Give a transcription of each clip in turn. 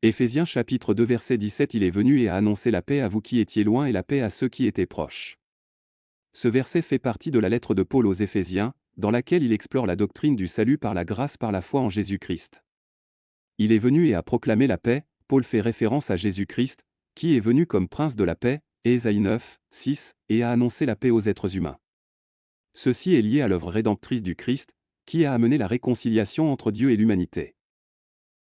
Éphésiens chapitre 2 verset 17 Il est venu et a annoncé la paix à vous qui étiez loin et la paix à ceux qui étaient proches. Ce verset fait partie de la lettre de Paul aux Éphésiens, dans laquelle il explore la doctrine du salut par la grâce par la foi en Jésus-Christ. Il est venu et a proclamé la paix, Paul fait référence à Jésus-Christ, qui est venu comme prince de la paix, Ésaïe 9, 6, et a annoncé la paix aux êtres humains. Ceci est lié à l'œuvre rédemptrice du Christ, qui a amené la réconciliation entre Dieu et l'humanité.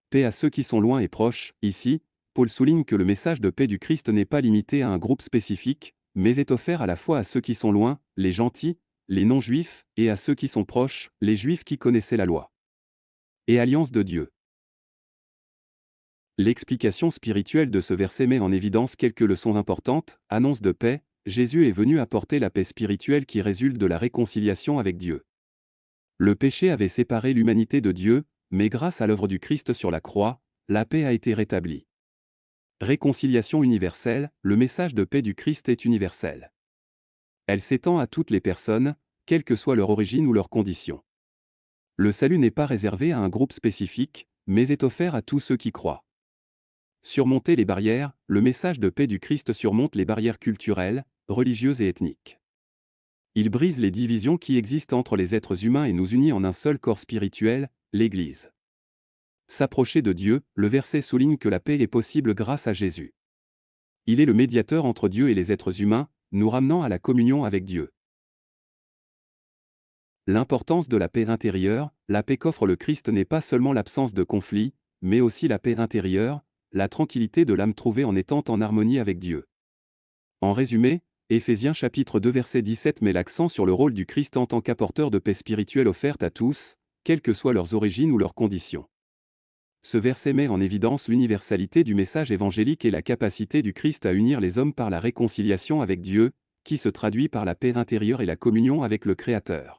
Paix à ceux qui sont loin et proches. Ici, Paul souligne que le message de paix du Christ n'est pas limité à un groupe spécifique, mais est offert à la fois à ceux qui sont loin, les gentils, les non-juifs, et à ceux qui sont proches, les juifs qui connaissaient la loi. Et alliance de Dieu. L'explication spirituelle de ce verset met en évidence quelques leçons importantes. Annonce de paix, Jésus est venu apporter la paix spirituelle qui résulte de la réconciliation avec Dieu. Le péché avait séparé l'humanité de Dieu, mais grâce à l'œuvre du Christ sur la croix, la paix a été rétablie. Réconciliation universelle, le message de paix du Christ est universel. Elle s'étend à toutes les personnes, quelle que soit leur origine ou leur condition. Le salut n'est pas réservé à un groupe spécifique, mais est offert à tous ceux qui croient. Surmonter les barrières, le message de paix du Christ surmonte les barrières culturelles, religieuses et ethniques. Il brise les divisions qui existent entre les êtres humains et nous unit en un seul corps spirituel, l'Église. S'approcher de Dieu, le verset souligne que la paix est possible grâce à Jésus. Il est le médiateur entre Dieu et les êtres humains, nous ramenant à la communion avec Dieu. L'importance de la paix intérieure, la paix qu'offre le Christ n'est pas seulement l'absence de conflit, mais aussi la paix intérieure, la tranquillité de l'âme trouvée en étant en harmonie avec Dieu. En résumé, Éphésiens chapitre 2 verset 17 met l'accent sur le rôle du Christ en tant qu'apporteur de paix spirituelle offerte à tous, quelles que soient leurs origines ou leurs conditions. Ce verset met en évidence l'universalité du message évangélique et la capacité du Christ à unir les hommes par la réconciliation avec Dieu, qui se traduit par la paix intérieure et la communion avec le Créateur.